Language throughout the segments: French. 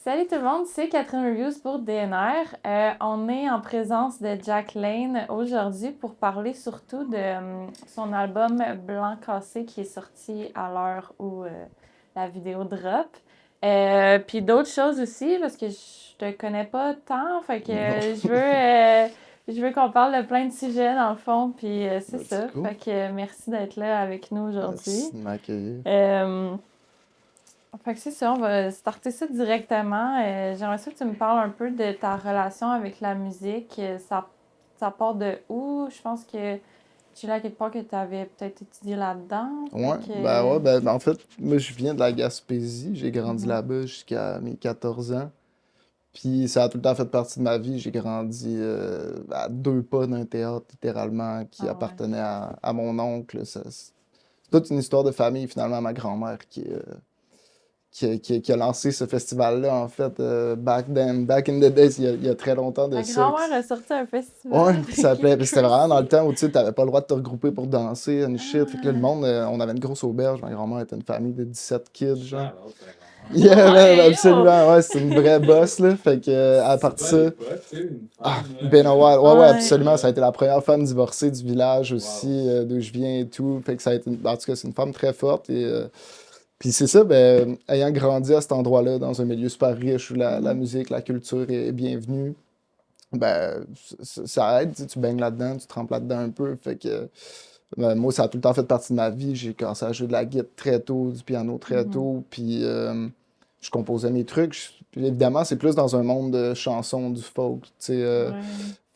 Salut tout le monde, c'est Catherine Reviews pour DNR. On est en présence de Jack Lane aujourd'hui pour parler surtout de son album Blanc Cassé qui est sorti à l'heure où la vidéo drop. Puis d'autres choses aussi parce que je te connais pas tant, fait que Non. je veux qu'on parle de plein de sujets dans le fond, puis c'est C'est ça. cool. Fait que merci d'être là avec nous aujourd'hui. Merci de m'accueillir. Euh, Fait que c'est ça, on va starter ça directement. J'aimerais ça que tu me parles un peu de ta relation avec la musique. Ça part de où? Je pense que tu l'as quelque part que tu avais peut-être étudié là-dedans. Fait que... En fait, moi je viens de la Gaspésie, j'ai grandi Mhm. là-bas jusqu'à mes 14 ans. Puis ça a tout le temps fait partie de ma vie. J'ai grandi à 2 pas d'un théâtre, littéralement, qui Ah ouais. appartenait à mon oncle. C'est toute une histoire de famille, finalement, ma grand-mère qui a lancé ce festival-là, en fait, back in the days, il y a très longtemps de Ta ça. grand-mère a sorti un Ouais, festival. puis ça Ok, s'appelait. Puis c'était vraiment dans le crazy. temps où tu sais, t'avais pas le droit de te regrouper pour danser, and shit. Fait que là, le Ah, monde, on avait une grosse auberge. Ma grand-mère était une famille de 17 kids, genre. Shout-out ta grand-mère. Yeah, man, ouais, yo! absolument. Ouais, c'est une vraie boss, là. Fait que, à C'est partir pas de à ça. l'époque, tu sais, une Ah, femme ben a while. Ouais, ouais, Ouais. absolument. Ça a été la première femme divorcée du village Wow. aussi, d'où je viens et tout. Fait que ça a été. En tout cas, c'est une femme très forte. Puis c'est ça, ben, ayant grandi à cet endroit-là, dans un milieu super riche où la Mhm. musique, la culture est bienvenue. Ben, ça aide, tu baignes là-dedans, tu trempes là-dedans un peu. Fait que moi, ça a tout le temps fait partie de ma vie. J'ai commencé à jouer de la guitare très tôt, du piano très Mhm. tôt, puis je composais mes trucs. Puis évidemment, c'est plus dans un monde de chansons, du folk, tu sais. Ouais.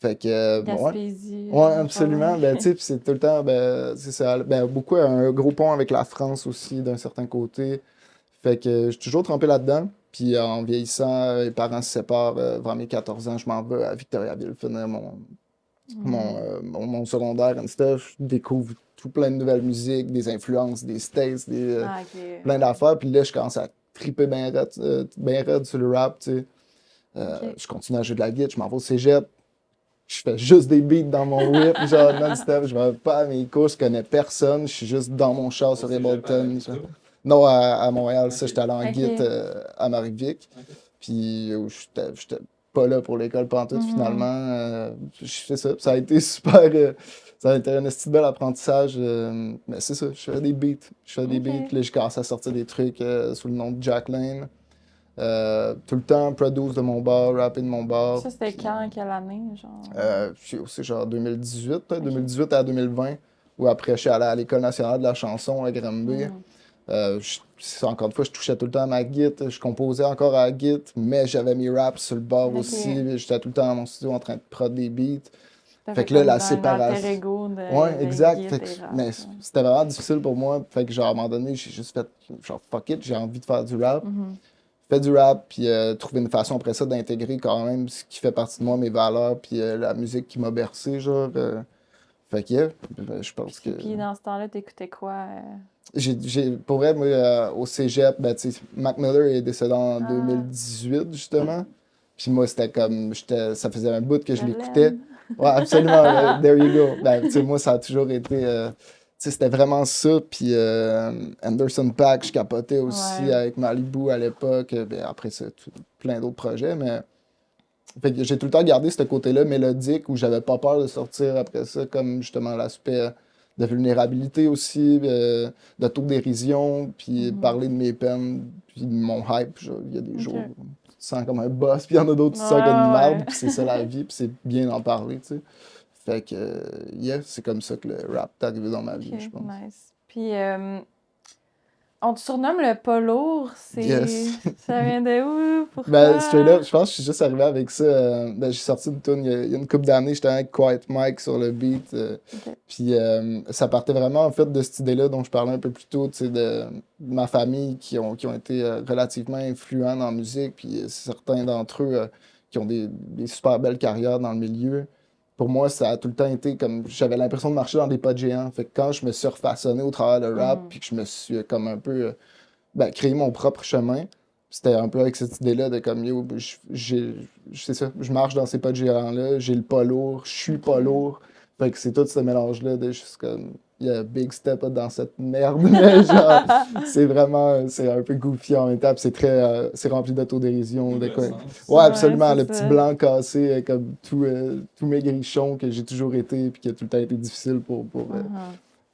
Fait que, ouais. Gaspésie, Ouais, genre, pas loin. absolument. Ben, tu sais, puis c'est tout le temps, ben, c'est ça. Ben, beaucoup, un gros pont avec la France aussi, d'un certain côté. Fait que j'ai toujours trempé là-dedans. Puis en vieillissant, les parents se séparent vers mes 14 ans. Je m'en vais à Victoriaville finir Mhm. mon secondaire and stuff. Je découvre tout plein de nouvelles musiques, des influences, des States, Ah, ok, plein ouais. d'affaires. Puis là, je commence à triper bien raide sur le rap, tu sais. Ok. Je continue à jouer de la guitare, je m'en vais au cégep. Je fais juste des beats dans mon whip, genre non-stop. Je vais pas à mes cours, je connais personne. Je suis juste dans mon char Au sur cégep à Ableton. Victo. Non, à Montréal, ça, Ok. j'étais allé en guide Ok. à Marie-Vic. Ok. Puis j'étais pas là pour l'école pantoute, finalement. Mhm. Je fais ça. Ça a été super. Ça a été un esti de bel apprentissage. Mais c'est ça, je fais des beats. Je fais des beats. Ok. Puis là, j'ai commencé à sortir des trucs sous le nom de Jack Lane. Tout le temps, produce de mon bar, rapper de mon bar. Ça, c'était Puis quand, quelle année, genre? c'est genre 2018, peut-être Ok. 2018 à 2020. Ou après, je suis allé à l'École nationale de la chanson à Granby. Mhm. Encore une fois, je touchais tout le temps à ma guitare, je composais encore à la guitare, mais j'avais mes raps sur le bord aussi. Ok. J'étais tout le temps dans mon studio en train de prod des beats. T'as Fait fait que là, comme la un alter séparation. ego Ouais, de exact. guide et rap. Mais c'était vraiment difficile pour moi. Fait que, genre, à un moment donné, j'ai juste fait, genre, fuck it, j'ai envie de faire du rap. Mhm. Fait du rap, puis trouver une façon après ça d'intégrer quand même ce qui fait partie de moi, mes valeurs, puis la musique qui m'a bercé, genre. Fait que, je pense que. Puis dans ce temps-là, t'écoutais quoi? Pour vrai, moi, au cégep, ben, tu sais, Mac Miller est décédé en Ah, 2018, justement. Puis moi, c'était comme, ça faisait un bout que je je l'écoutais. l'aime. Ouais, absolument, there you go. Ben, tu sais, moi, ça a toujours été, tu sais, c'était vraiment ça. Puis Anderson .Paak, je capotais aussi Ouais. avec Malibu à l'époque. Ben, après ça, plein d'autres projets, mais... Fait que j'ai tout le temps gardé ce côté-là mélodique où j'avais pas peur de sortir après ça, comme justement l'aspect de vulnérabilité aussi, d'autodérision, puis Mhm. parler de mes peines, puis de mon hype. Il y a des Ok. jours où tu te sens comme un boss, puis il y en a d'autres où Ouais, tu te sens comme une marde, ouais. puis c'est ça la vie, puis c'est bien d'en parler, tu sais. Fait que, yeah, c'est comme ça que le rap est arrivé dans ma vie, je Ok, pense. nice. Puis, on te surnomme le pas lourd. Yes. Ça vient de où? Ben, straight Pourquoi? up, je pense que je suis juste arrivé avec ça. Ben, j'ai sorti une tune il y a une couple d'années, j'étais avec Quiet Mike sur le beat. Ok. Puis ça partait vraiment en fait de cette idée-là dont je parlais un peu plus tôt, tu sais, de ma famille qui ont été relativement influents dans la musique, puis certains d'entre eux qui ont des super belles carrières dans le milieu. Pour moi, ça a tout le temps été comme, j'avais l'impression de marcher dans des pas de géants. Fait que quand je me suis refaçonné au travers le rap, Mhm. puis que je me suis comme un peu ben, créé mon propre chemin, c'était un peu avec cette idée-là de comme, yo, c'est ça, je marche dans ces pas de géants-là, j'ai le pas lourd, je suis pas Ok. lourd. Fait que c'est tout ce mélange-là de juste comme, Big Step dans cette merde, mais genre, c'est un peu goofy en même temps, puis c'est rempli d'autodérision. Tout le Ouais, Ouais, absolument, c'est le petit ça. blanc cassé, comme tout maigrichon que j'ai toujours été, puis qui a tout le temps été difficile Mhm.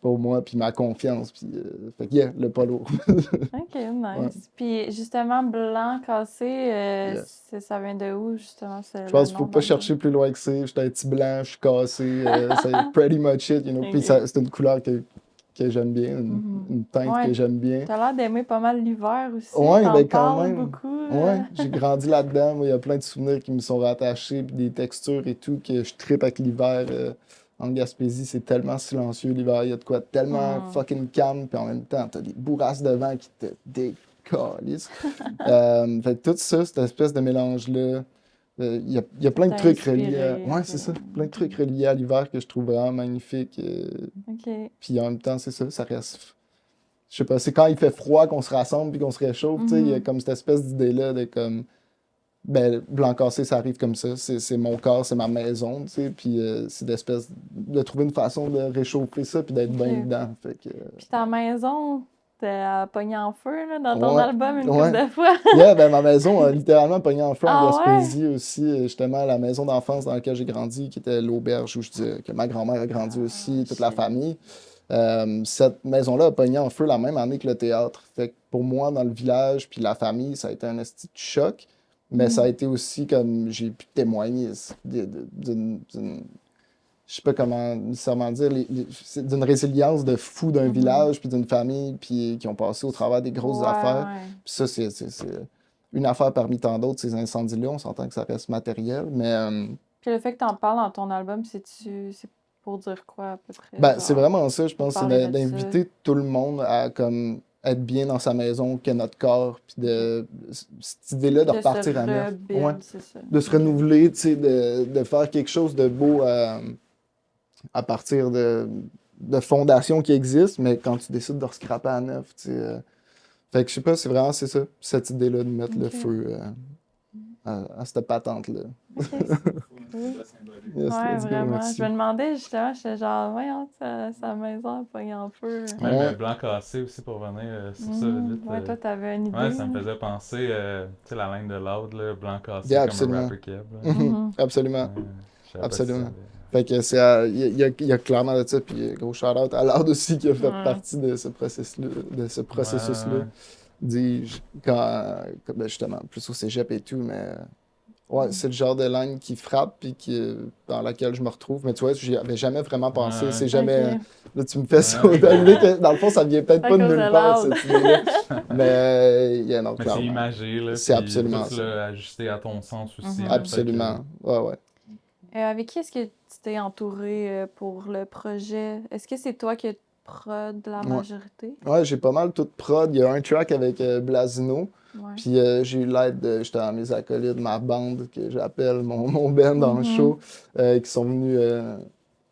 pour moi, puis ma confiance, puis fait que, yeah, le pas lourd. OK, Ouais, nice. Puis justement, blanc cassé, yeah. ça vient de où, justement, c'est Je le pense qu'il nom faut pas d'album? chercher plus loin que ça. J'étais un petit blanc, je suis cassé, c'est pretty much it, you know. Puis OK. c'est une couleur que j'aime bien, Mhm. une teinte que Ouais, j'aime bien. t'as l'air d'aimer pas mal l'hiver aussi. Ouais, T'en ben quand parles même. beaucoup. Ouais, j'ai grandi là-dedans. Moi, il y a plein de souvenirs qui me sont rattachés, puis des textures et tout, que je trippe avec l'hiver. En Gaspésie, c'est tellement silencieux l'hiver. Il y a de quoi tellement Mhm. fucking calme, puis en même temps, t'as des bourrasques de vent qui te décalissent. Fait que tout ça, cette espèce de mélange-là, il y a Ça plein de t'a trucs reliés à... inspiré. Ouais, Puis... c'est ça. Plein de trucs reliés à l'hiver que je trouve vraiment magnifiques. OK. Puis en même temps, c'est ça, ça reste... Je sais pas, c'est quand il fait froid qu'on se rassemble puis qu'on se réchauffe, tu sais, il y a Mhm. comme cette espèce d'idée-là de comme... Ben, blanc cassé, ça arrive comme ça. C'est mon corps, c'est ma maison, tu sais. Puis c'est d'espèce de trouver une façon de réchauffer ça puis d'être bien OK. dedans. Fait que... Puis ta maison, t'as pogné en feu, là, dans ton Ouais, album une couple ouais. de fois. Yeah, ben ma maison a littéralement pogné en feu en Ah ouais? Gaspésie aussi. Justement, la maison d'enfance dans laquelle j'ai grandi, qui était l'auberge où je disais que ma grand-mère a grandi Ah, aussi, toute la shit. famille. Cette maison-là a pogné en feu la même année que le théâtre. Fait que pour moi, dans le village, puis la famille, ça a été un esti de choc. Mais ça a Mhm. été aussi comme j'ai pu témoigner je sais pas comment nécessairement dire, c'est d'une résilience de fou d'un Mhm. village, puis d'une famille, puis qui ont passé au travers des grosses Ouais, affaires. ouais. Puis ça, c'est une affaire parmi tant d'autres, ces incendies-là. On s'entend que ça reste matériel, mais Puis le fait que t'en parles dans ton album, c'est pour dire quoi à peu près, ben, c'est genre, vraiment ça, je pour pense, c'est parler de ça. d'inviter tout le monde à comme être bien dans sa maison, que notre corps, puis OK. cette idée-là de De se repartir à neuf. Ouais. rebuild, c'est ça. De se OK. renouveler, tu sais, de faire quelque chose de beau à partir de fondations qui existent, mais quand tu décides de rescraper à neuf, tu sais. Fait que je sais pas, c'est ça, cette idée-là de mettre le OK. feu à cette patente-là. OK, c'est cool. Très symbolique. Yes, Ouais, let's go, vraiment. Je merci. me demandais justement, j'étais genre, voyons, sa maison a pogné en feu. Même Ouais, blanc cassé aussi pour revenir sur ça vite vite. Ouais, toi, t'avais une Ouais, idée, ça me là? faisait penser, tu sais, la ligne de Loud, là, blanc cassé yeah, comme un absolument. rapper Keb. Là. Mhm. Absolument. Ouais, je savais pas si ça Absolument. allait. Fait que il y a clairement de ça, puis gros shout-out à Loud aussi qui a fait Ouais. partie de ce processus-là, Ouais, dis-je, ben justement, plus au cégep et tout, mais ouais, c'est le genre de ligne qui frappe, puis dans laquelle je me retrouve, mais tu vois, j'y avais jamais vraiment ouais, pensé, ouais. c'est jamais, OK. là tu me fais ça, Ouais, t'as l'idée que ben, dans le fond, ça vient peut-être À pas de cause de nulle part, Loud. cette idée-là, mais, yeah, non, mais c'est clairement, imagé, là, c'est puis toi, absolument tu ça, l'as ajusté à ton sens aussi, Mhm. là, fait que... absolument, ouais. Avec qui est-ce que tu t'es entouré pour le projet? Est-ce que c'est toi qui prod la Ouais. majorité? Ouais, j'ai pas mal tout prod. Il y a un track avec Blasino. Ouais. Puis j'ai eu l'aide de justement mes acolytes, ma bande que j'appelle mon band en Mhm. show, qui sont venus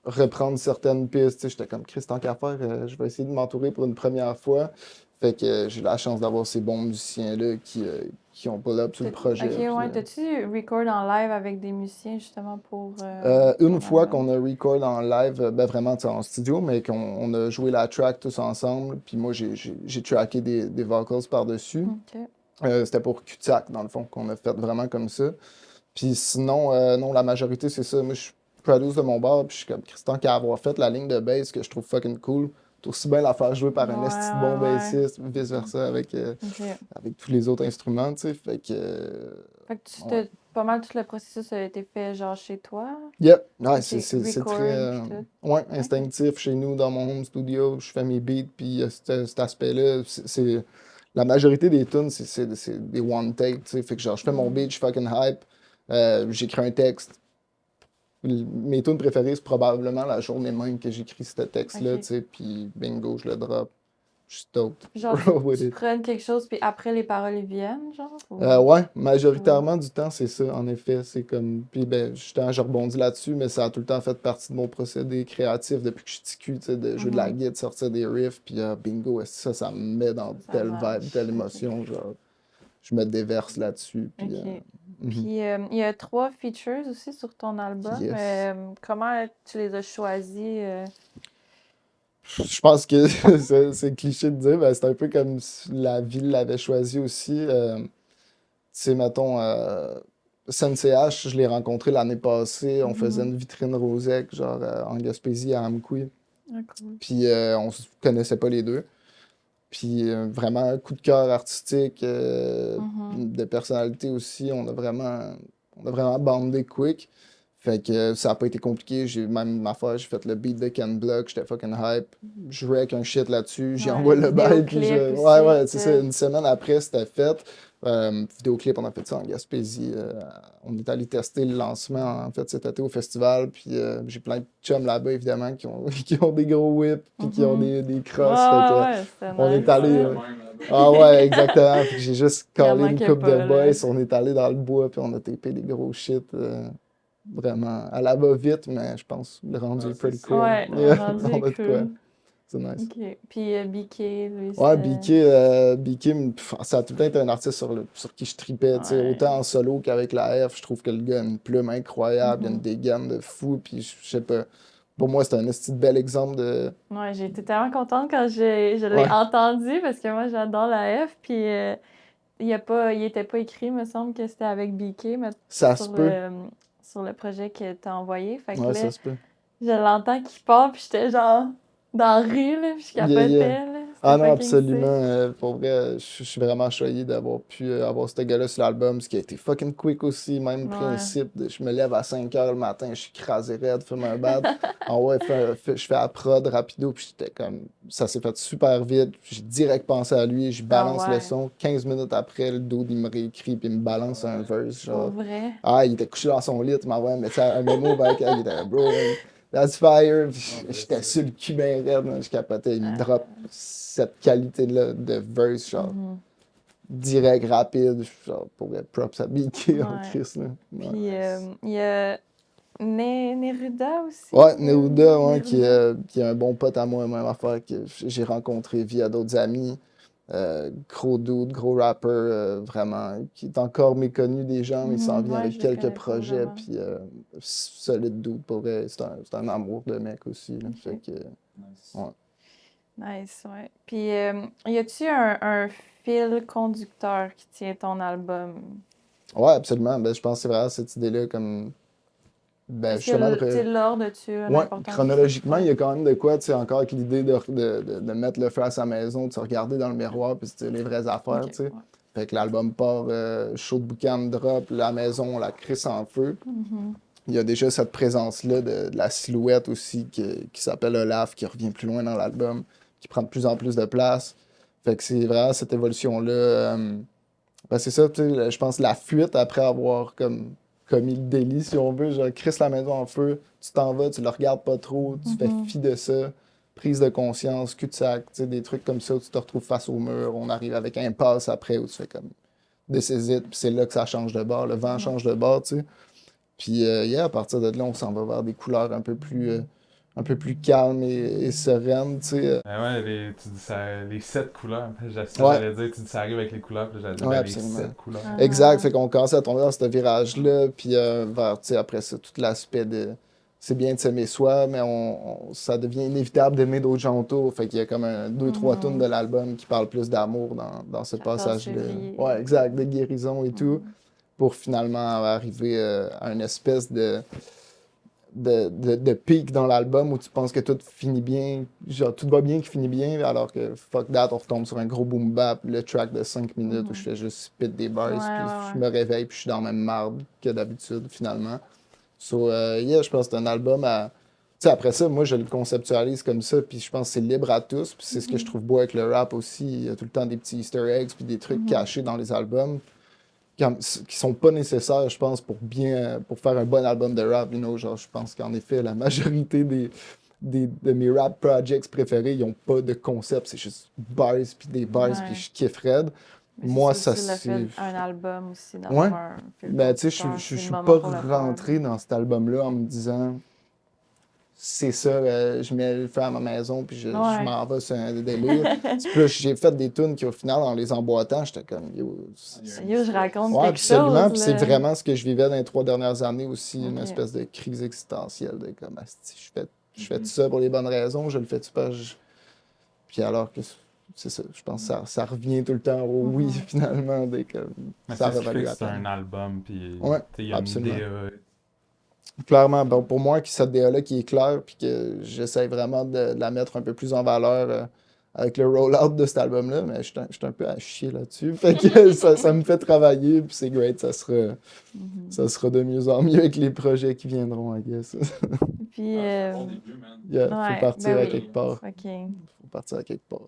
reprendre certaines pistes. Tu sais, j'étais comme Chris, tant qu'à faire, je vais essayer de m'entourer pour une première fois. Fait que j'ai eu la chance d'avoir ces bons musiciens-là qui ont pull up sur le projet. Ok, Puis, ouais. T'as-tu record en live avec des musiciens justement pour une ton fois album? qu'on a record en live, ben vraiment tu sais, en studio, mais qu'on a joué la track tous ensemble, puis moi j'ai tracké des vocals par-dessus. Ok. C'était pour Cutac, dans le fond, qu'on a fait vraiment comme ça. Puis sinon, non, la majorité, c'est ça. Moi, je suis produce de mon bar, puis je suis comme Christian qui a avoir fait la ligne de bass que je trouve fucking cool. Tout aussi bien la faire jouer par un Ouais, esti de bon ouais, bassiste, vice-versa Ok. avec tous les autres instruments, tu sais. Fait que, Fait que ouais. pas mal tout le processus a été fait genre chez toi? Yep, ouais, Ok, c'est record très puis tout. ouais, Ok. instinctif chez nous, dans mon home studio. Je fais mes beats, puis il y a cet aspect-là. La majorité des tunes, c'est des one take, tu sais. Fait que genre, je fais mon beat, je suis fucking hype, j'écris un texte. Mes tunes préférées, c'est probablement la journée même que j'écris ce texte-là, Ok. tu sais, puis bingo, je le drop. Je suis stoked. Genre, Roll with tu it. prennes quelque chose puis après les paroles ils viennent, genre? Ouais, majoritairement du temps, c'est ça, en effet. C'est comme. Puis, ben, justement, je rebondis là-dessus, mais ça a tout le temps fait partie de mon procédé créatif depuis que je suis petit cul, tu sais, de jouer de la guitare, de sortir des riffs, puis bingo, ça me met dans Ça telle marche. vibe, telle émotion, genre. Je me déverse là-dessus, puis. Ok. Mhm. Puis il y a 3 features aussi sur ton album. Yes. Comment tu les as choisis? Je pense que c'est cliché de dire, mais c'est un peu comme si la ville l'avait choisi aussi. Tu sais, mettons, SNCH, je l'ai rencontré l'année passée. On faisait une vitrine Rosec, genre en Gaspésie, à Amqui. Ah, cool. Puis on se connaissait pas les deux. Puis vraiment, un coup de cœur artistique, de personnalité aussi. On a vraiment bandé quick. Fait que ça a pas été compliqué. Même ma foi, j'ai fait le beat de Ken Block, j'étais fucking hype. Je jouais avec un shit là-dessus, j'y Ouais, envoie le bail. Puis vidéoclip Ouais, aussi, ouais, c'est ça. Une semaine après, c'était fait. Vidéoclip, on a fait ça en Gaspésie. On est allé tester le lancement, en fait, cet été au festival. Puis j'ai plein de chums là-bas, évidemment, qui ont des gros whips, puis qui ont des crosses. Fait que, Ouais, c'était on nice. est allé. Ouais, euh, même, là-bas. Ah ouais, exactement. Puis j'ai juste Il en collé une manquait coupe pas, de là. boys. On est allé dans le bois, puis on a tapé des gros shit. Vraiment, à la va-vite, mais je pense le rendu Ah, est c'est pretty ça. cool. Ouais, le Yeah, rendu on a est de quoi. cool. C'est nice. OK. Puis BK, lui, Ouais, c'était... BK, ça a tout le temps été un artiste sur qui je tripais, tu sais, Ouais. autant en solo qu'avec la F. Je trouve que le gars a une plume incroyable, il a une Mhm. dégaine de fou, puis je sais pas. Pour moi, c'est un esti de bel exemple de. Ouais, j'ai été tellement contente quand je l'ai Ouais, entendu parce que moi, j'adore la F. Puis il était pas écrit, me semble que c'était avec BK mais ça se sur peut. sur le projet que t'as envoyé. Fait que Ouais, là, ça se peut. je l'entends qui part, puis j'étais genre dans la rue, là, puis je Yeah, yeah. capotais, là. Ah C'était non, fucking absolument. sick. Pour vrai, je suis vraiment choyé d'avoir pu avoir ce gars-là sur l'album, ce qui a été fucking quick aussi. Même Ouais. principe, je me lève à 5 h le matin, je suis crasé raide, fume un bad. Ah ouais, je fais la prod rapido, puis j'étais comme. Ça s'est fait super vite. J'ai direct pensé à lui, je Ah balance le ouais. son. 15 minutes après, le dude, il me réécrit, puis il me balance un verse. Pour Genre, vrai. ah, il était couché dans son lit, il m'envoie un mémo, il était bro. That's fire. Puis Ah, j'étais c'est sur le cul ben raide, man. Je capotais. Il me drop Euh, cette qualité-là de verse, genre, mhm. direct, rapide. Genre, pour être props à BK en Ouais. Chris, là. Ouais. Puis nice. il y a Neruda aussi. Ouais, Neruda, ouais, Neruda. qui est un bon pote à moi, même affaire que j'ai rencontré via d'autres amis. Gros dude, gros rapper, vraiment, qui est encore méconnu des gens, mais il s'en vient Ouais, avec je le quelques connais pas projets, vraiment. puis solide dude, pour vrai. C'est un amour de mec aussi, là. Fait Ok. que, Nice. ouais. Nice, ouais. Puis y a-tu un fil conducteur qui tient ton album? Ouais, absolument. Ben, je pense que c'est vraiment cette idée-là, comme, ben, Est-ce que justement, tu sais, l'ordre as-tu ouais, l'importance? chronologiquement, il y Ouais. a quand même de quoi, tu sais, encore avec l'idée de mettre le feu à sa maison, de se regarder dans le miroir, puis c'est les vraies Ok. affaires, tu sais. Ouais. Fait que l'album part chaud de boucan, drop, la maison, on la crisse en feu. Mhm. Il y a déjà cette présence-là de la silhouette aussi qui s'appelle Olaf, qui revient plus loin dans l'album, qui prend de plus en plus de place. Fait que c'est vraiment cette évolution-là. Ben c'est ça, tu sais, je pense la fuite après avoir comme commis le délit, si on veut, genre crisse la maison en feu, tu t'en vas, tu le regardes pas trop, tu fais Mhm. fi de ça, prise de conscience, cul-de-sac, tu sais, des trucs comme ça où tu te retrouves face au mur, on arrive avec un pass après où tu fais comme this is it, puis c'est là que ça change de bord, le vent Ouais. change de bord, tu sais. Puis yeah, à partir de là, on s'en va vers des couleurs un peu plus calmes et sereines, tu sais. Ben ouais, tu dis les 7 couleurs. Ça, Ouais, j'allais dire, tu dis ça arrive avec les couleurs, puis j'allais dire, ouais, ben les absolument. 7 couleurs. Exact, Ah. fait qu'on commence à tomber dans ce virage-là, puis vers, tu sais, après ça, tout l'aspect de. C'est bien de s'aimer soi, mais ça devient inévitable d'aimer d'autres gens autour. Fait qu'il y a comme deux, trois tunes Mhm. de l'album qui parlent plus d'amour dans ce 14 passage-là. février. Ouais, exact, de guérison et tout, Mhm. pour finalement arriver à une espèce de pic dans l'album où tu penses que tout finit bien, genre tout va bien qui finit bien, alors que fuck that, on retombe sur un gros boom bap, le track de 5 minutes où je Mhm. fais juste spit des bars, Ouais, puis ouais, je ouais. me réveille, puis je suis dans la même marde que d'habitude, finalement. So, yeah, je pense que c'est un album à. Tu sais, après ça, moi, je le conceptualise comme ça, puis je pense que c'est libre à tous, puis c'est ce que je Mhm. trouve beau avec le rap aussi. Il y a tout le temps des petits Easter eggs, puis des trucs Mhm. cachés dans les albums qui sont pas nécessaires, je pense, pour faire un bon album de rap. You know, genre, je pense qu'en effet, la majorité de mes rap projects préférés, ils ont pas de concept. C'est juste bars, puis des bars, puis Ouais. je kiffe raide. Mais c'est Moi, ça ça, aussi le fait c'est. un album aussi, Ouais. d'avoir un fil Ben, tu sais, conducteur. je C'est le suis moment pas pour le faire, là. rentré dans cet album-là en me disant, c'est ça, je mets le feu à ma maison, puis je Ouais. m'en vais sur un délire. Puis là, j'ai fait des tunes qui, au final, en les emboîtant, j'étais comme, yo, Ah, il y a une Yo, je histoire. raconte ouais, quelque absolument. chose, Puis c'est là. vraiment ce que je vivais dans les 3 dernières années aussi, une Ok. espèce de crise existentielle de comme, asti, je fais ça pour les bonnes raisons, je le fais-tu pas. Puis alors que c'est ça, je pense que ça revient tout le temps au oui, finalement, dès que Mais ça c'est ce qui fait revalue que la c'est un peine. album, puis Ouais, il y a une absolument. DA. Clairement, bon, pour moi, que cette DA-là qui est claire, puis que j'essaie vraiment de la mettre un peu plus en valeur avec le roll-out de cet album-là, mais je suis un peu à chier là-dessus. Fait que ça me fait travailler, puis c'est great, ça sera de mieux en mieux avec les projets qui viendront, I guess. Puis, C'est un bon début, man. Yeah, faut ouais, partir ben à oui. quelque part. OK. Faut partir à quelque part.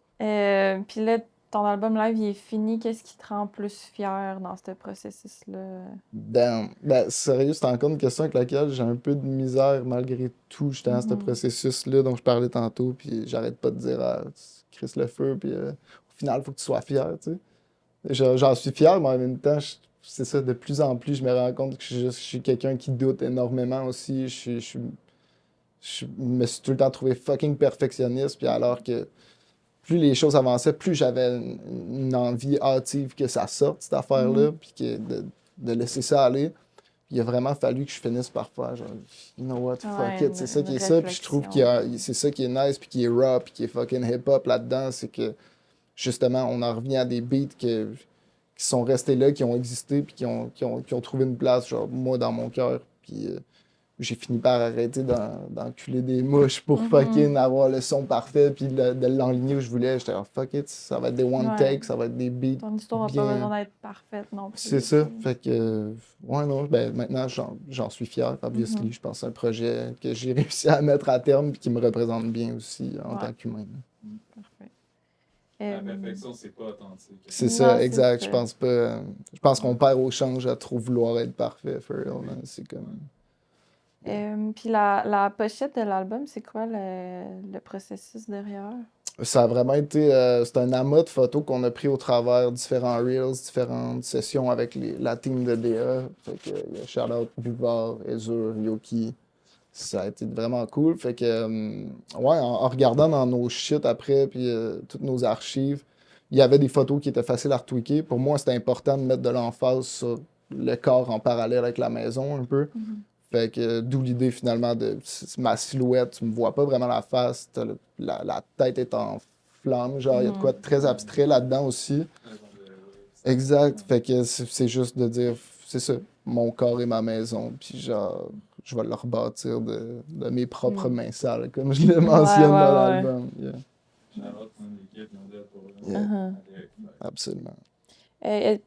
Puis là, ton album live, il est fini. Qu'est-ce qui te rend plus fier dans ce processus-là? Damn. Ben, sérieux, c'est encore une question avec laquelle j'ai un peu de misère malgré tout. J'étais dans ce processus-là dont je parlais tantôt, puis j'arrête pas de dire ah, Chris le feu, puis au final, il faut que tu sois fier, tu sais. J'en suis fier, mais en même temps, c'est ça, de plus en plus, je me rends compte que je suis quelqu'un qui doute énormément aussi. Je me suis tout le temps trouvé fucking perfectionniste, puis alors que plus les choses avançaient, plus j'avais une envie hâtive que ça sorte, cette affaire-là, puis de laisser ça aller. Puis il a vraiment fallu que je finisse par faire genre, you know what, fuck Ouais, it, c'est ça une qui est ça. Puis je trouve c'est ça qui est nice, puis qui est raw, puis qui est fucking hip-hop là-dedans, c'est que justement, on en revient à des beats qui sont restés là, qui ont existé, puis qui ont trouvé une place, genre moi, dans mon cœur. Puis j'ai fini par arrêter d'enculer des mouches pour fucking avoir le son parfait, puis de l'enligner où je voulais. J'étais genre, fuck it, ça va être des one take, ça va être des beats. Ton histoire n'a bien... pas besoin d'être parfaite non plus. C'est ça. Fait que, ouais, non, ben maintenant, j'en suis fier, obviously. Je pense que c'est un projet que j'ai réussi à mettre à terme, puis qui me représente bien aussi en tant qu'humain. Parfait. La perfection, c'est pas authentique. C'est ça, c'est exact. ça. Je pense pas. Je pense qu'on perd au change à trop vouloir être parfait, for real. Man. C'est comme. Puis la pochette de l'album, c'est quoi le processus derrière? Ça a vraiment été. C'est un amas de photos qu'on a pris au travers différents reels, différentes sessions avec la team de DA. Fait que il y a Shout-out, Buvard, Ezur, Yoki. Ça a été vraiment cool. Fait que, ouais, en regardant dans nos shit après, puis toutes nos archives, il y avait des photos qui étaient faciles à retweaker. Pour moi, c'était important de mettre de l'emphase sur le corps en parallèle avec la maison, un peu. Fait que, d'où l'idée, finalement, de ma silhouette. Tu me vois pas vraiment la face. La tête est en flamme. Genre, il y a de quoi de très abstrait là-dedans aussi. Exact. Fait que c'est juste de dire, c'est ça, mon corps et ma maison. Puis genre, je vais le rebâtir de mes propres mains sales, comme je le mentionne dans l'album. Yeah. Shout-out à l'équipe, ils ont dit pour Yeah. Absolument.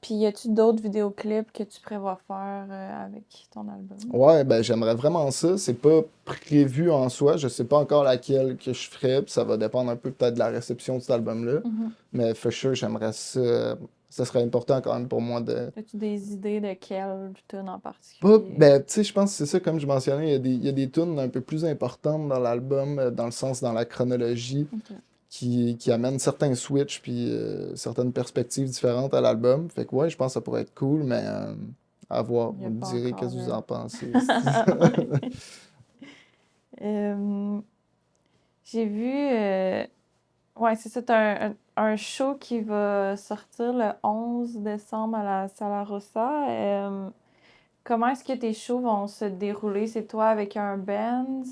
Puis y a-tu d'autres vidéoclips que tu prévois faire avec ton album? Ouais, ben j'aimerais vraiment ça. C'est pas prévu en soi. Je sais pas encore laquelle que je ferais. Puis ça va dépendre un peu peut-être de la réception de cet album-là. Mais for sure, j'aimerais ça. Ça serait important quand même pour moi de. As-tu des idées de quelle tune en particulier? Ben, tu sais, je pense que c'est ça, comme je mentionnais, il y a des tunes un peu plus importantes dans l'album, dans le sens, dans la chronologie, qui amènent certains switches puis certaines perspectives différentes à l'album. Fait que ouais, je pense que ça pourrait être cool, mais à voir. Vous me direz qu'est-ce que vous en pensez. J'ai vu... Ouais, c'est ça, t'as un show qui va sortir le 11 décembre à la Sala Rossa. Comment est-ce que tes shows vont se dérouler? C'est toi avec un band?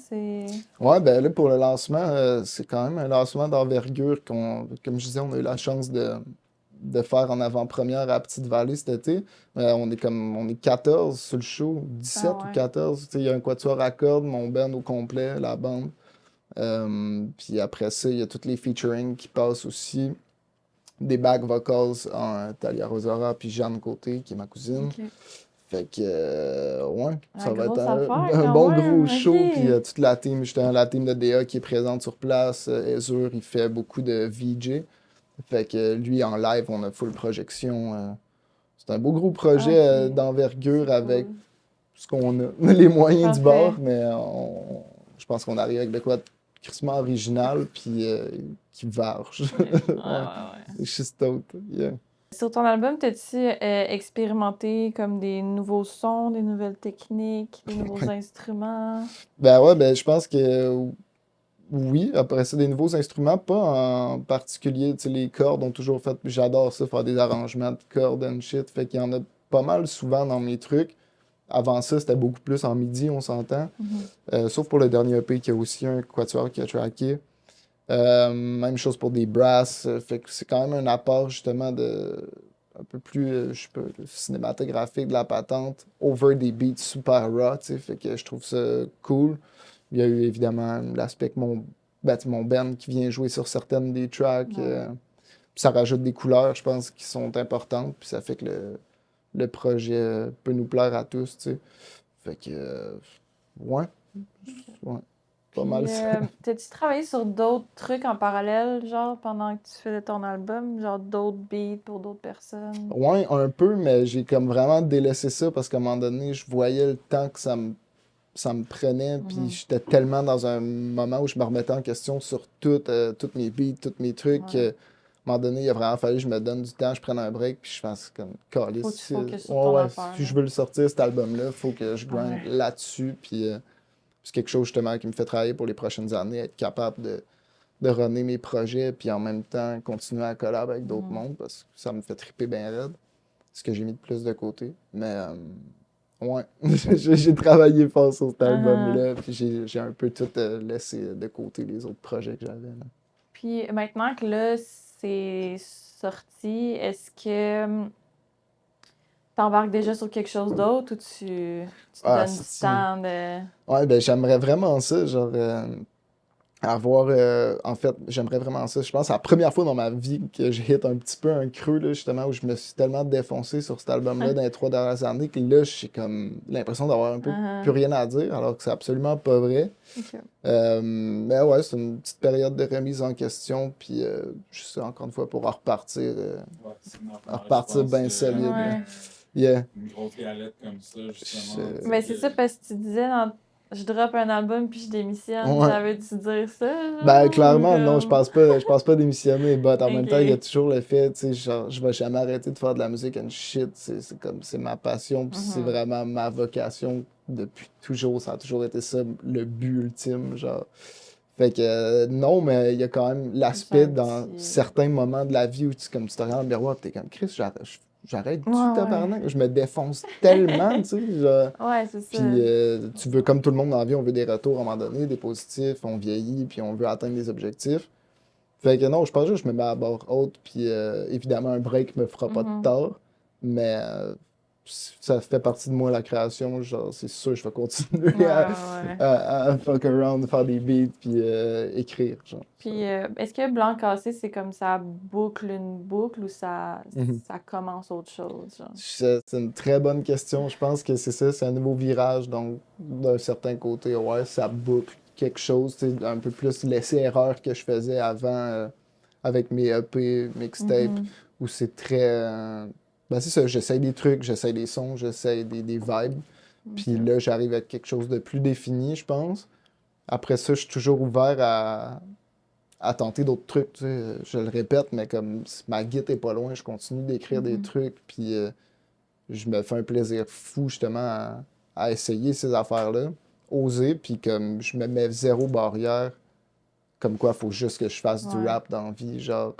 Ouais, ben là, pour le lancement, c'est quand même un lancement d'envergure comme je disais, on a eu la chance de faire en avant-première à Petite-Vallée cet été. On est 14 sur le show, 17 ou 14. Il y a un quatuor à cordes, mon band au complet, la bande. Puis après ça, il y a tous les featuring qui passent aussi. Des back vocals en Talia Rosara puis Jeanne Côté, qui est ma cousine. Fait que, ouais, ça va être un bon gros show. Puis toute la team, justement, la team de DA qui est présente sur place. Ezur, il fait beaucoup de VJ. Fait que lui, en live, on a full projection. C'est un beau gros projet d'envergure avec ce qu'on a, les moyens du bord. Mais je pense qu'on arrive avec de quoi de crissement original, puis qui varge. Je suis stoked, yeah. Sur ton album, t'as-tu expérimenté comme des nouveaux sons, des nouvelles techniques, des nouveaux instruments? Ben ouais, ben je pense que oui. Après ça, des nouveaux instruments, pas en particulier, tu sais, les cordes ont toujours fait, j'adore ça, faire des arrangements de cordes and shit, fait qu'il y en a pas mal souvent dans mes trucs. avant ça, c'était beaucoup plus en midi, on s'entend. Sauf pour le dernier EP, qui a aussi un quatuor qui a tracké. Même chose pour des brasses. Fait que c'est quand même un apport, justement, un peu plus, je sais pas, cinématographique de la patente, over des beats super raw, tu sais. Fait que je trouve ça cool. Il y a eu évidemment l'aspect que mon band qui vient jouer sur certaines des tracks. Ouais. Puis ça rajoute des couleurs, je pense, qui sont importantes. Puis ça fait que le projet peut nous plaire à tous, tu sais. Fait que, ouais. Ouais. Pas mal ça. T'as-tu travaillé sur d'autres trucs en parallèle, genre, pendant que tu faisais ton album? Genre, d'autres beats pour d'autres personnes? Ouais, un peu, mais j'ai comme vraiment délaissé ça parce qu'à un moment donné, je voyais le temps que ça me prenait, puis j'étais tellement dans un moment où je me remettais en question sur toutes mes beats, tous mes trucs, Ouais. que, à un moment donné, il a vraiment fallu que je me donne du temps, je prenne un break, puis je fasse comme calice. Faut que tu focuses sur Ouais, ton ouais, affaire, si là. je veux le sortir, cet album-là, il faut que je grind Ouais. là-dessus, puis c'est quelque chose justement qui me fait travailler pour les prochaines années, être capable de runner mes projets, puis en même temps continuer à collaborer avec d'autres mondes, parce que ça me fait triper bien raide, ce que j'ai mis de plus de côté. Mais ouais, j'ai travaillé fort sur cet album-là, puis j'ai un peu tout laissé de côté les autres projets que j'avais, là. Puis maintenant que là, c'est sorti, est-ce que t'embarques déjà sur quelque chose d'autre ou tu te Ah, donnes du si. temps de... Ouais, ben j'aimerais vraiment ça, genre avoir, en fait, j'aimerais vraiment ça. Je pense que c'est la première fois dans ma vie que j'ai hit un petit peu un creux, là, justement, où je me suis tellement défoncé sur cet album-là dans les 3 dernières années que là, j'ai comme l'impression d'avoir un peu plus rien à dire, alors que c'est absolument pas vrai. Ok. Mais ouais, c'est une petite période de remise en question, puis je sais, encore une fois, pour repartir, Ouais, c'est normal. repartir Je pense bien que, solide, là. Ouais. Yeah. une grosse galette comme ça, justement. Je- tu sais, Mais c'est ça, parce que tu disais, je drop un album puis je démissionne. Ouais. Ça veut-tu dire ça, genre? Ben, Ou clairement, non, je comme- pense pas démissionner, but en même temps, il y a Ok. toujours le fait, tu sais, genre, je vais jamais arrêter de faire de la musique and shit, c'est comme, c'est ma passion, puis c'est vraiment ma vocation depuis toujours, ça a toujours été ça, le but ultime, genre. Fait que, non, mais il y a quand même l'aspect J'ai un dans petit- certains moments de la vie où comme, tu te regardes dans le miroir, pis t'es comme, Chris, j'arrête Ouais, du ouais. tabarnak, je me défonce tellement, tu sais, genre. Ouais, c'est ça. Puis tu veux, comme tout le monde dans la vie, on veut des retours à un moment donné, des positifs, on vieillit, puis on veut atteindre des objectifs. Fait que non, je pense juste que je me mets à bord haute, puis évidemment, un break me fera pas de tort, mais ça fait partie de moi, la création, genre, c'est sûr, je vais continuer Ouais, ouais. à fuck around, faire des beats, puis écrire, genre. Puis, est-ce que Blanc Cassé, c'est comme ça boucle une boucle ou Mhm. ça commence autre chose, genre? C'est une très bonne question. Je pense que c'est ça, c'est un nouveau virage. Donc, d'un certain côté, ouais, ça boucle quelque chose, tu sais, un peu plus l'essai-erreur que je faisais avant avec mes EP, mixtapes, où c'est très. Ben, c'est ça, j'essaye des trucs, j'essaye des sons, j'essaye des vibes. Puis là, j'arrive à quelque chose de plus défini, je pense. Après ça, je suis toujours ouvert à tenter d'autres trucs, tu sais. Je le répète, mais comme ma guitare est pas loin, je continue d'écrire des trucs, puis je me fais un plaisir fou, justement, à essayer ces affaires-là, oser, puis comme je me mets zéro barrière, comme quoi, il faut juste que je fasse du Ouais. rap dans la vie, genre,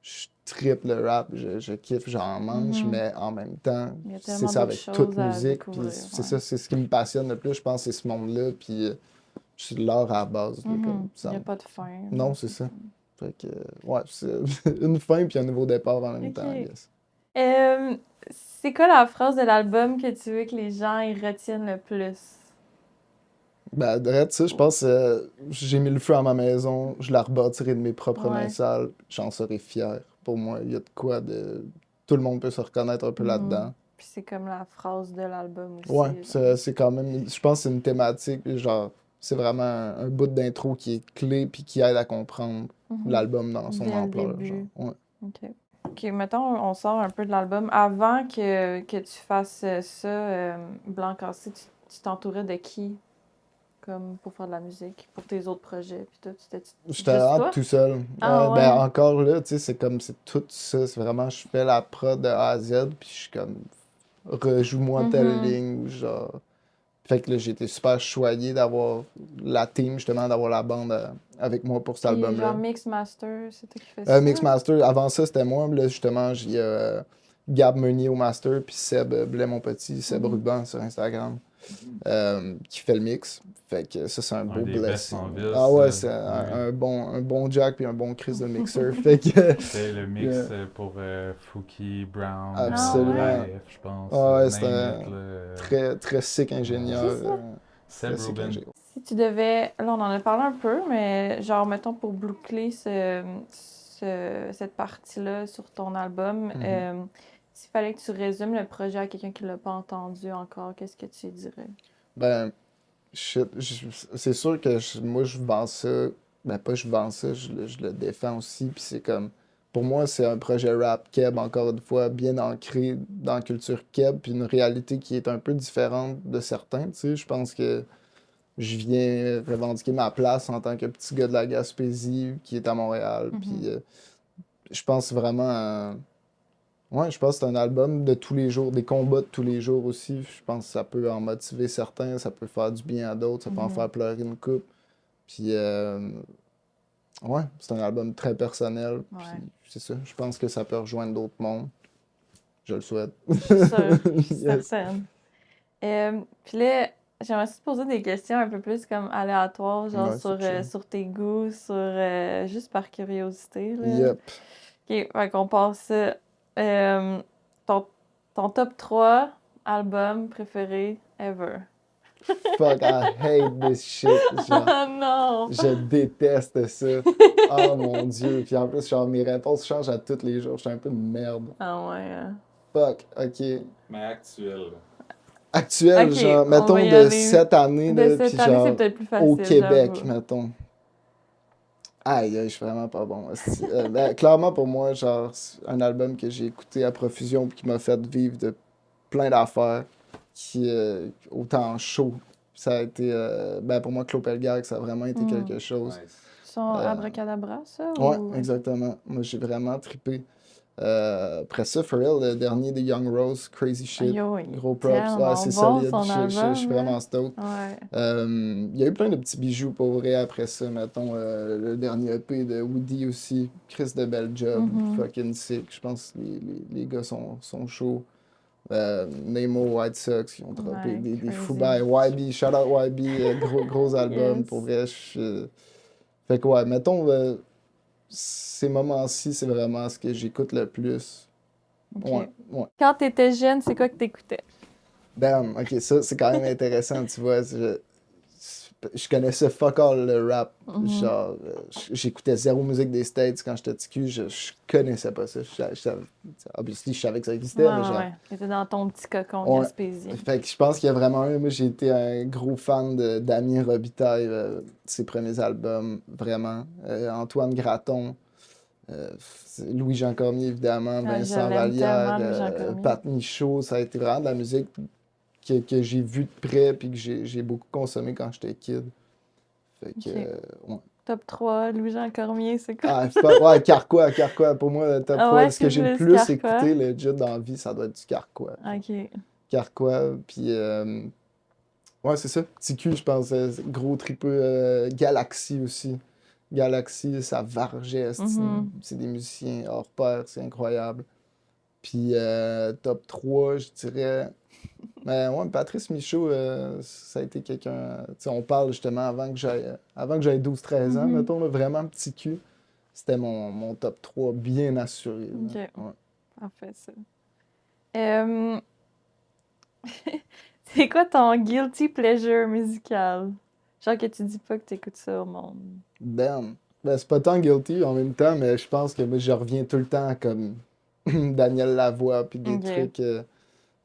je triple le rap, je kiffe, j'en mange, mais en même temps, Il y a c'est tellement ça d'autres avec toute choses à musique, puis découvrir, c'est ouais. ça, c'est ce qui me passionne le plus, je pense, c'est ce monde-là, puis je suis de l'art à la base, là, comme Il ça. n'y a pas de fin. Non, c'est ça. Fait que, ouais, c'est une fin puis un nouveau départ en même Ok. temps, I guess. C'est quoi la phrase de l'album que tu veux que les gens y retiennent le plus? Ben, direct, ça, je pense, j'ai mis le feu à ma maison, je la rebâtirai de mes propres mains Ouais. sales, j'en serai fier. Pour moi, il y a de quoi de. Tout le monde peut se reconnaître un peu là-dedans. Puis c'est comme la phrase de l'album aussi. Ouais, genre. c'est quand même. Je pense que c'est une thématique, genre, c'est vraiment un bout d'intro qui est clé puis qui aide à comprendre l'album dans son Dès le ampleur. début. Genre. Ouais. OK. OK, mettons, on sort un peu de l'album. Avant que tu fasses ça, Blanc Cassé, tu t'entourais de qui? Comme pour faire de la musique, pour tes autres projets, puis tout. C'était J'étais juste vraiment toi? tout seul. Ah Ben ouais. encore là, tu sais, c'est comme, c'est tout ça. C'est vraiment, je fais la prod de A à Z, puis je suis comme, rejoue-moi telle ligne, ou genre. Fait que là, j'ai été super choyé d'avoir la team, justement, d'avoir la bande avec moi pour cet Puis genre album-là. Mix Master, c'est toi qui fais ça? Mixmaster, avant ça, c'était moi. Là, justement, Gab Meunier au master, puis Seb Blais-Monpetit, Seb Mhm. Ruban sur Instagram, qui fait le mix. Fait que ça, c'est un beau des best blessing. en ville, Ah ouais, ça. c'est un Oui. bon jack puis un bon Chris de mixer. Fait que, C'était le mix Yeah. pour Fouki, Brown, Absolument. Life, je pense. Ah ouais, Name c'est un it, là. très, très sick ingénieur. Qui ça? Seb Très sick Rubin. ingénieur. Si tu devais, là on en a parlé un peu, mais genre mettons pour boucler cette partie-là sur ton album, s'il fallait que tu résumes le projet à quelqu'un qui l'a pas entendu encore, qu'est-ce que tu dirais? Ben, shit, c'est sûr que moi, je vends ça. Ben, pas je vends ça, je le défends aussi. Puis c'est comme, pour moi, c'est un projet rap keb, encore une fois, bien ancré dans la culture keb, puis une réalité qui est un peu différente de certains. Tu sais, je pense que je viens revendiquer ma place en tant que petit gars de la Gaspésie qui est à Montréal. Puis je pense vraiment à. Ouais, je pense que c'est un album de tous les jours, des combats de tous les jours aussi. Je pense que ça peut en motiver certains, ça peut faire du bien à d'autres, ça peut en faire pleurer une couple. Puis, ouais, c'est un album très personnel. Ouais. Puis, c'est ça, je pense que ça peut rejoindre d'autres mondes. Je le souhaite. Je suis sûre, je suis Yes. certaine. Puis là, j'aimerais aussi te poser des questions un peu plus comme aléatoires, genre Ouais, c'est chill. sur tes goûts, juste par curiosité, là. Yep. OK, fait qu'on passe ton top 3 albums préférés ever. Fuck, I hate this shit. Genre, Ah non! je déteste ça. Oh mon Dieu. Puis en plus, genre, mes réponses changent à tous les jours. Je suis un peu de merde. Ah ouais. Fuck, ok. Mais actuel. Actuel, Ok, genre, on mettons va y de aller. cette année, De là, cette puis année, genre, c'est peut-être plus facile, au Québec, j'avoue. mettons. Aïe, aïe, je suis vraiment pas bon. Esti. Ben, clairement, pour moi, genre, c'est un album que j'ai écouté à profusion puis qui m'a fait vivre de plein d'affaires, qui, autant en show. Ça a été, ben, pour moi, Claude Pelgag, ça a vraiment été quelque chose. Nice. Son Abracadabra, ça? Ouais, ou... exactement. Moi, j'ai vraiment trippé. Après ça, for real, le dernier des Young Rose, Crazy Shit. Yo, il est Gros props. tellement Ouais, c'est bon, solide. son Je suis album, vraiment stoked. Ouais. Il y a eu plein de petits bijoux pour vrai après ça. Mettons, le dernier EP de Woody aussi. Chris de bel job. Fucking sick. Je pense que les gars sont chauds. Nemo, White Sox qui ont droppé Ouais, des crazy. fous bails. YB, shout out YB, gros album. Yes. Pour vrai, fait que ouais, mettons, ces moments-ci, c'est vraiment ce que j'écoute le plus. OK. Ouais. Quand t'étais jeune, c'est quoi que t'écoutais? Damn, ok, ça c'est quand même intéressant, tu vois. Je connaissais fuck all le rap. Genre, j'écoutais zéro musique des States quand j'étais petit cul, je connaissais pas ça. Obviously, je savais que ça existait, mais genre. Ouais. T'étais dans ton petit cocon Ouais. Gaspésie. Fait que je pense qu'il y a vraiment moi j'ai été un gros fan de Damien Robitaille, ses premiers albums, vraiment. Antoine Graton, Louis-Jean Cormier, évidemment, Ah, je Vincent l'aime Vallière, tellement, Louis-Jean Cormier. Pat Michaud, ça a été vraiment de la musique que j'ai vue de près puis que j'ai beaucoup consommé quand j'étais kid. Fait que, Ok. ouais. Top 3, Louis-Jean Cormier, c'est quoi? Ah, fuck, ouais, Carquois. Pour moi, le top Ah 3, ouais, ce que c'est j'ai le plus plus Carquois. écouté, legit, dans la vie, ça doit être du Carquois. OK. Carquois, puis ouais, c'est ça. TQ, je pense, gros tripeux. Galaxy aussi. Galaxy, ça vargeait, c'est des musiciens hors pair, c'est incroyable. Puis top 3, je dirais. Mais ouais, Patrice Michaud, ça a été quelqu'un. Tu sais, on parle justement avant que j'aille 12-13 ans, mettons, là, vraiment petit cul. C'était mon top 3 bien assuré. OK. Là. Ouais. Parfait, ça. C'est quoi ton guilty pleasure musical? Genre que tu dis pas que t'écoutes ça au monde. Ben, c'est pas tant guilty en même temps, mais je pense que moi, je reviens tout le temps comme Daniel Lavoie, puis des Ok. trucs.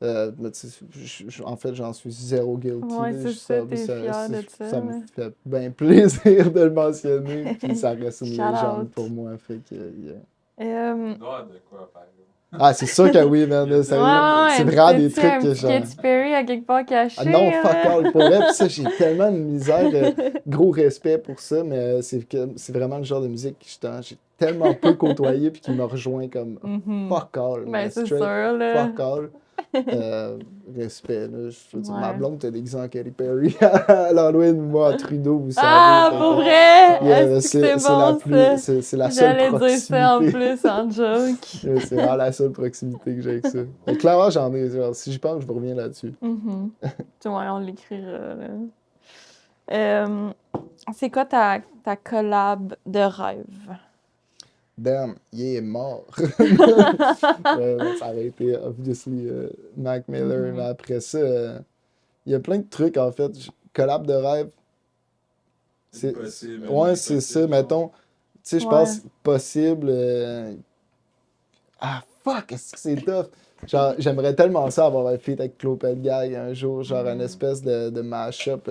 Mais tu sais, en fait, j'en suis zéro guilty. Ouais, là. c'est ça, t'es fier de ça, Ça me ouais. fait bien plaisir de le mentionner, puis ça reste une Shout légende out. pour moi. Fait que, yeah. Doigt de quoi, par exemple. Ah, c'est sûr que oui, man. là, sérieux, c'est vraiment des trucs que genre. Katy Perry à quelque part caché. Ah non, fuck là. all, pour vrai, pis ça, j'ai tellement de misère, gros respect pour ça, mais c'est vraiment le genre de musique que j'ai tellement peu côtoyé puis qui me rejoint comme Mhm. fuck all, Ben, mais c'est straight sûr, là. fuck all. Respect, là. Je veux dire, ma Ouais. blonde était déguisée en Katy Perry à l'Halloween, moi en Trudeau, vous savez. Ah, fait pour que- vrai? Yeah, Est-ce que c'est la bon, ça? c'est la seule J'allais dire ça en proximité. plus, en joke. Yeah, c'est vraiment la seule proximité que j'ai avec ça. Mais clairement, j'en ai. Genre, si j'y pense, je vous reviens là-dessus. Mhm. Ouais, on l'écrira, là. C'est quoi ta collab de rêve? Damn, il est mort. Ouais, ça aurait été, obviously, Mac Miller. Mhm. Mais après ça, il y a plein de trucs, en fait. Collab de rêve. C'est, Impossible, ouais, c'est impossible, ça. genre. Mettons, tu sais, je Ouais. pense possible. Ah, fuck, est-ce que c'est tough? Genre, j'aimerais tellement ça avoir un feat avec Claude Pelgag un jour, genre une espèce de mash-up.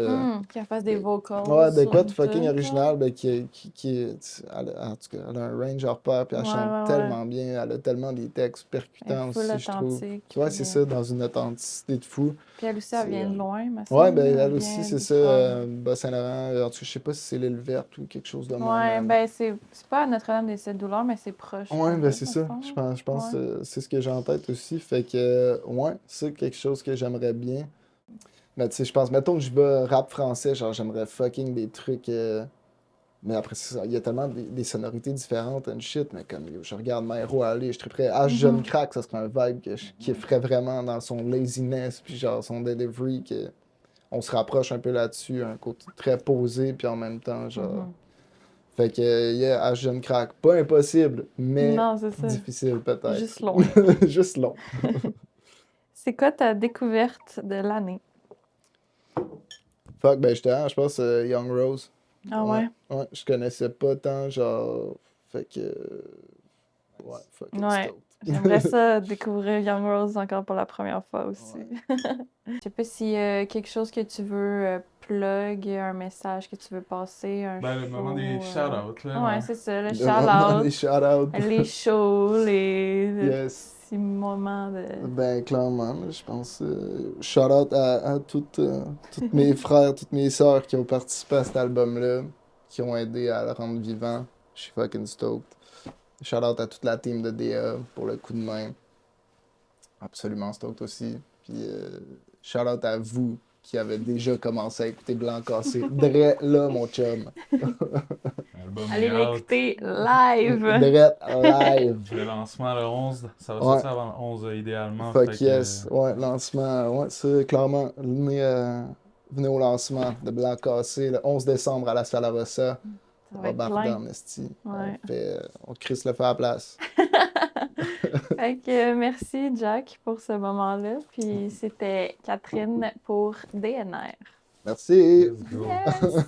Qu'elle fasse des vocals. Ouais, de sur quoi une de fucking tune, original, ben, en tout cas, elle a un range hors pair, puis elle Ouais, chante ouais, ouais. tellement bien, elle a tellement des textes Elle percutants est full aussi, je trouve. authentique. Ouais, puis, c'est ça, dans une authenticité de fou. Puis elle aussi, elle C'est, vient de loin, me Ouais, semble, ben elle vient aussi, c'est du ça, Trois- Bas-Saint-Laurent, en tout cas, je sais pas si c'est l'île verte ou quelque chose de même. Ouais, ben c'est pas à Notre-Dame-des-Sept-Douleurs, mais c'est proche. Ouais, un ben peu, c'est me ça. semble. Je pense Ouais. c'est ce que j'ai en tête aussi. Fait que, ouais, c'est quelque chose que j'aimerais bien. Mais tu sais, je pense, mettons que je vais rap français, genre, j'aimerais fucking des trucs. Mais après, c'est ça, il y a tellement des sonorités différentes and shit. Mais comme, yo, je regarde Myro aller, je triperais H Jeune Crack, ça serait un vibe qui ferait vraiment dans son laziness, puis genre son delivery, que on se rapproche un peu là-dessus, un côté très posé, puis en même temps, genre. Mhm. Fait que, yeah, H Jeune Crack. Pas impossible, mais Non, c'est ça. difficile peut-être. Juste loin. Juste long. C'est quoi ta découverte de l'année? Fuck, ben justement, je pense Young Rose. Ah ouais? Ouais, je connaissais pas tant, genre. Fait que. Ouais, fucking Ouais. stoked. J'aimerais ça découvrir Young Rose encore pour la première fois aussi. Je sais pas s'il y a quelque chose que tu veux plug, un message que tu veux passer, un Ben, le show, moment des shout-outs, là. Ouais, c'est ça, le Le moment des shout-out, shout-outs. les shows, les Yes. petits moments de... Ben, clairement, là, je pense. Shout-out à tous mes frères, toutes mes sœurs qui ont participé à cet album-là, qui ont aidé à le rendre vivant. Je suis fucking stoked. Shout-out à toute la team de DA pour le coup de main. Absolument stoked aussi. Puis shout-out à vous qui avez déjà commencé à écouter Blanc Cassé. Dre là, mon chum. L'album Allez est out. l'écouter live! Dre live. Le lancement le 11, ça va Ouais. sortir avant le 11 idéalement. Fuck fait que, yes. Ouais, lancement. Ouais, c'est clairement. Venez au lancement de Blanc Cassé le 11 décembre à la Sala Rossa. Ça va être Rotterdam, plein. esti. Ouais. On crisse le feu à la place. Fait que merci Jack pour ce moment-là. Puis c'était Catherine pour DNR. Merci. let's go. Yes!